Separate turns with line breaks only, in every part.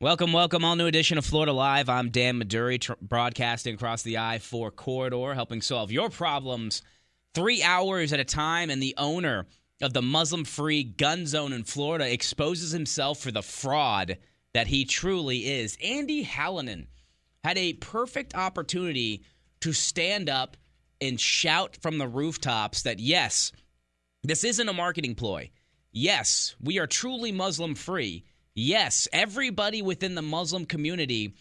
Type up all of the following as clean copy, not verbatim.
Welcome. All new edition of Florida Live. I'm Dan Maduri, broadcasting across the I-4 corridor, helping solve your problems 3 hours at a time. And the owner of the Muslim-free gun zone in Florida exposes himself for the fraud that he truly is. Andy Hallinan had a perfect opportunity to stand up and shout from the rooftops that, yes, this isn't a marketing ploy. Yes, we are truly Muslim-free. Yes, everybody within the Muslim community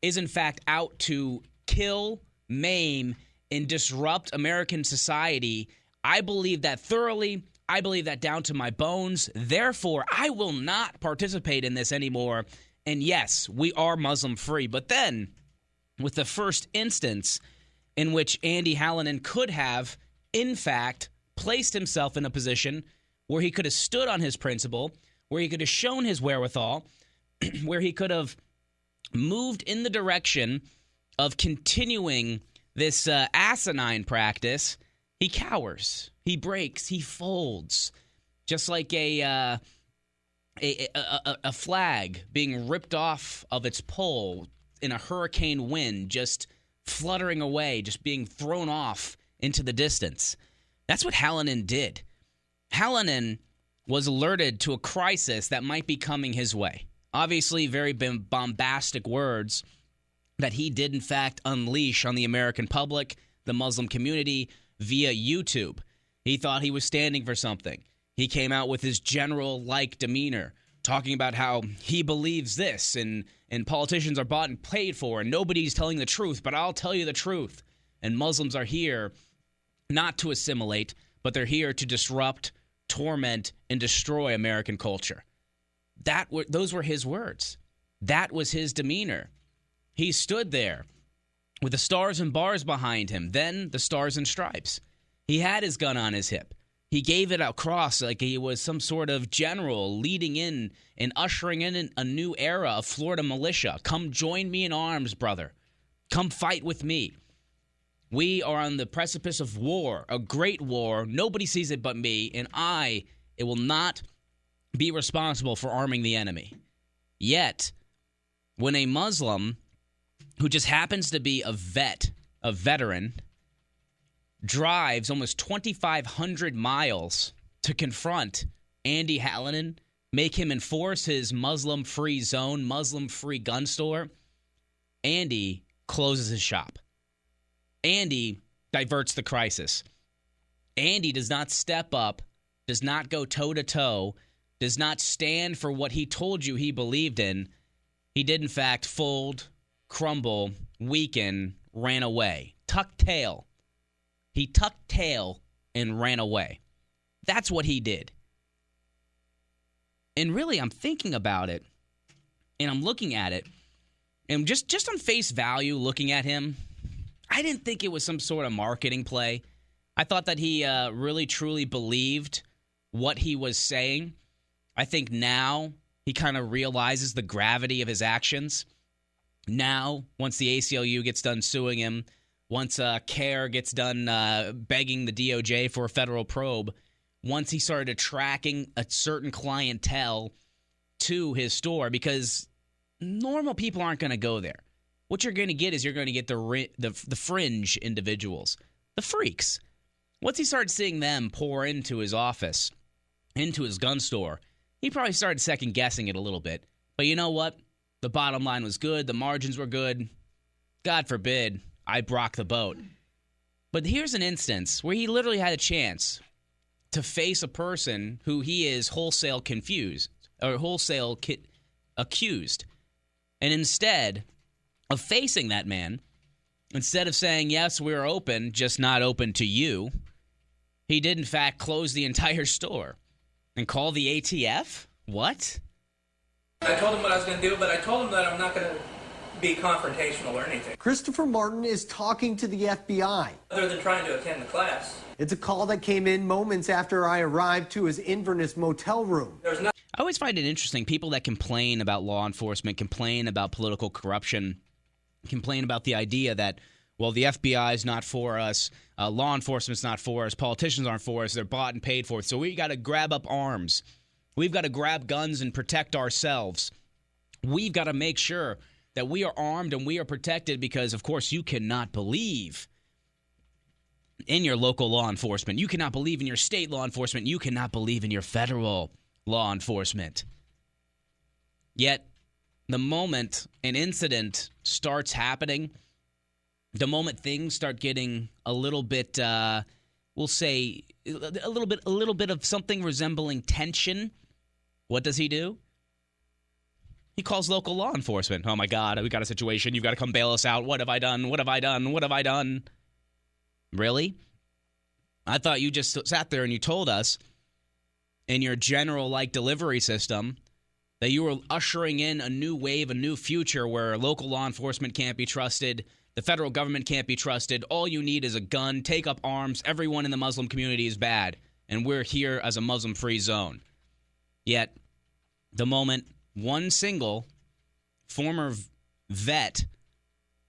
is, in fact, out to kill, maim, and disrupt American society. I believe that thoroughly. I believe that down to my bones. Therefore, I will not participate in this anymore. And yes, we are Muslim-free. But then, with the first instance in which Andy Hallinan could have, in fact, placed himself in a position where he could have stood on his principle, where he could have shown his wherewithal, where he could have moved in the direction of continuing this asinine practice, he cowers, he breaks, he folds, just like a flag being ripped off of its pole in a hurricane wind, just fluttering away, just being thrown off into the distance. That's what Hallinan did. Hallinan was alerted to a crisis that might be coming his way. Obviously, very bombastic words that he did, in fact, unleash on the American public, the Muslim community, via YouTube. He thought he was standing for something. He came out with his general-like demeanor, talking about how he believes this, and politicians are bought and paid for, and nobody's telling the truth, but I'll tell you the truth. And Muslims are here not to assimilate, but they're here to disrupt, torment, and destroy American culture. Those were his words. That was his demeanor. He stood there with the stars and bars behind him, then the stars and stripes. He had his gun on his hip. He gave it across like he was some sort of general leading in and ushering in a new era of Florida militia. Come join me in arms, brother. Come fight with me. We are on the precipice of war, a great war. Nobody sees it but me, and it will not be responsible for arming the enemy. Yet, when a Muslim who just happens to be a veteran, drives almost 2,500 miles to confront Andy Hallinan, make him enforce his Muslim-free zone, Muslim-free gun store, Andy closes his shop. Andy diverts the crisis. Andy does not step up, does not go toe-to-toe, does not stand for what he told you he believed in. He did, in fact, fold, crumble, weaken, ran away. Tucked tail. He tucked tail and ran away. That's what he did. And really, I'm thinking about it, and I'm looking at it, and just on face value, looking at him, I didn't think it was some sort of marketing play. I thought that he really, truly believed what he was saying. I think now he kind of realizes the gravity of his actions. Now, once the ACLU gets done suing him, once CARE gets done begging the DOJ for a federal probe, once he started attracting a certain clientele to his store, because normal people aren't going to go there. What you're going to get is you're going to get the fringe individuals, the freaks. Once he started seeing them pour into his office, into his gun store, he probably started second-guessing it a little bit. But you know what? The bottom line was good. The margins were good. God forbid I rock the boat. But here's an instance where he literally had a chance to face a person who he is wholesale accused. And instead of facing that man, instead of saying, yes, we're open, just not open to you, he did, in fact, close the entire store and call the ATF? What?
I told him what I was going to do, but I told him that I'm not going to be confrontational or anything.
Christopher Martin is talking to the FBI.
Other than trying to attend the class.
It's a call that came in moments after I arrived to his Inverness motel room.
I always find it interesting, people that complain about law enforcement, complain about political corruption, complain about the idea that, well, the FBI is not for us, law enforcement's not for us, politicians aren't for us, they're bought and paid for, so we got to grab up arms. We've got to grab guns and protect ourselves. We've got to make sure that we are armed and we are protected because, of course, you cannot believe in your local law enforcement. You cannot believe in your state law enforcement. You cannot believe in your federal law enforcement. Yet, the moment an incident starts happening, the moment things start getting a little bit, we'll say, a little bit of something resembling tension, what does he do? He calls local law enforcement. Oh, my God, we got a situation. You've got to come bail us out. What have I done? What have I done? What have I done? Really? I thought you just sat there and you told us in your general, delivery system that you were ushering in a new wave, a new future where local law enforcement can't be trusted, the federal government can't be trusted. All you need is a gun. Take up arms. Everyone in the Muslim community is bad, and we're here as a Muslim-free zone. Yet, the moment one single former vet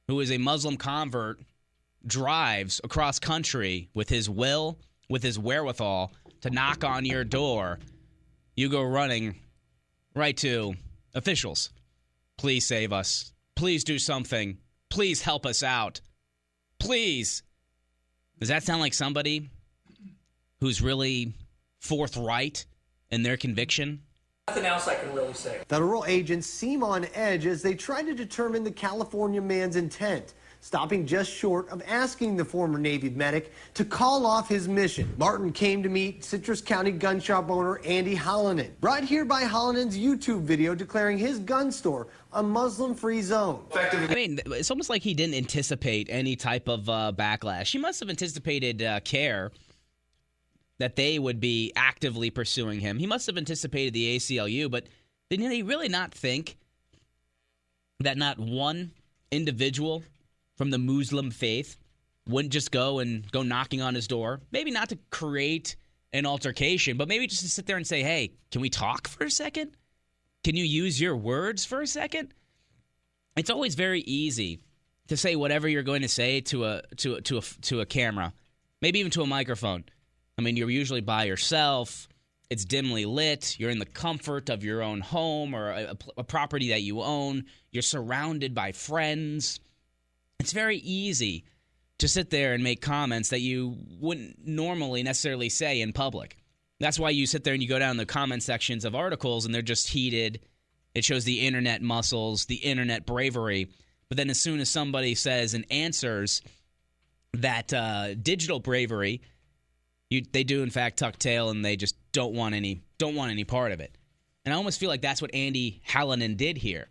who is a Muslim convert drives across country with his will, with his wherewithal to knock on your door, you go running right to officials. Please save us. Please do something. Please help us out. Please. Does that sound like somebody who's really forthright in their conviction?
Nothing else I can really say.
Federal agents seem on edge as they try to determine the California man's intent, stopping just short of asking the former Navy medic to call off his mission. Martin came to meet Citrus County gun shop owner Andy Hallinan, brought here by Hallinan's YouTube video declaring his gun store a Muslim-free zone.
I mean, it's almost like he didn't anticipate any type of backlash. He must have anticipated care that they would be actively pursuing him. He must have anticipated the ACLU, but did he really not think that not one individual from the Muslim faith wouldn't just go knocking on his door? Maybe not to create an altercation, but maybe just to sit there and say, hey, can we talk for a second? Can you use your words for a second? It's always very easy to say whatever you're going to say to a camera, maybe even to a microphone. I mean, you're usually by yourself. It's dimly lit. You're in the comfort of your own home or a property that you own. You're surrounded by friends. It's very easy to sit there and make comments that you wouldn't normally necessarily say in public. That's why you sit there and you go down the comment sections of articles and they're just heated. It shows the internet muscles, the internet bravery. But then as soon as somebody says and answers that digital bravery, they do in fact tuck tail and they just don't want any part of it. And I almost feel like that's what Andy Hallinan did here.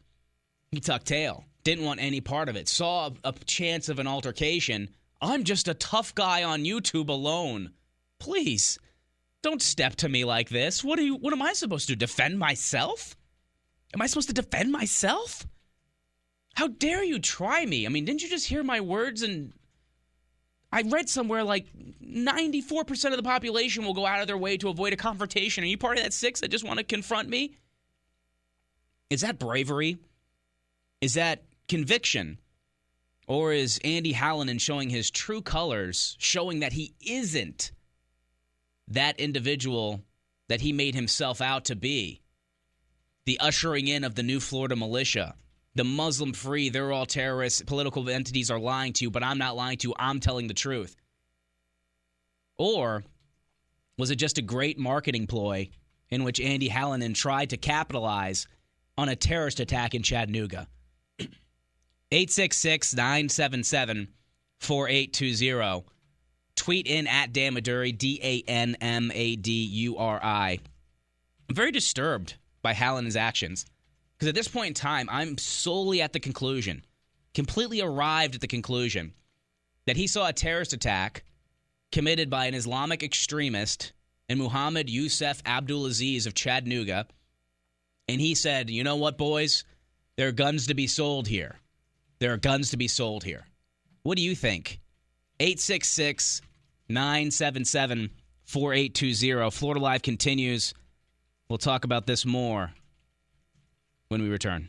He tucked tail. Didn't want any part of it. Saw a chance of an altercation. I'm just a tough guy on YouTube alone. Please, don't step to me like this. What am I supposed to do? Defend myself? Am I supposed to defend myself? How dare you try me? I mean, didn't you just hear my words? And I read somewhere like 94% of the population will go out of their way to avoid a confrontation. Are you part of that 6 that just want to confront me? Is that bravery? Is that conviction? Or is Andy Hallinan showing his true colors, showing that he isn't that individual that he made himself out to be? The ushering in of the new Florida militia, the Muslim-free, they're all terrorists, political entities are lying to you, but I'm not lying to you, I'm telling the truth. Or was it just a great marketing ploy in which Andy Hallinan tried to capitalize on a terrorist attack in Chattanooga? 866-977-4820. Tweet in at Dan Maduri, DANMADURI. I'm very disturbed by Hallinan's actions because at this point in time, I'm solely at the conclusion, completely arrived at the conclusion, that he saw a terrorist attack committed by an Islamic extremist and Muhammad Youssef Abdulaziz of Chattanooga, and he said, you know what, boys? There are guns to be sold here. There are guns to be sold here. What do you think? 866-977-4820. Florida Live continues. We'll talk about this more when we return.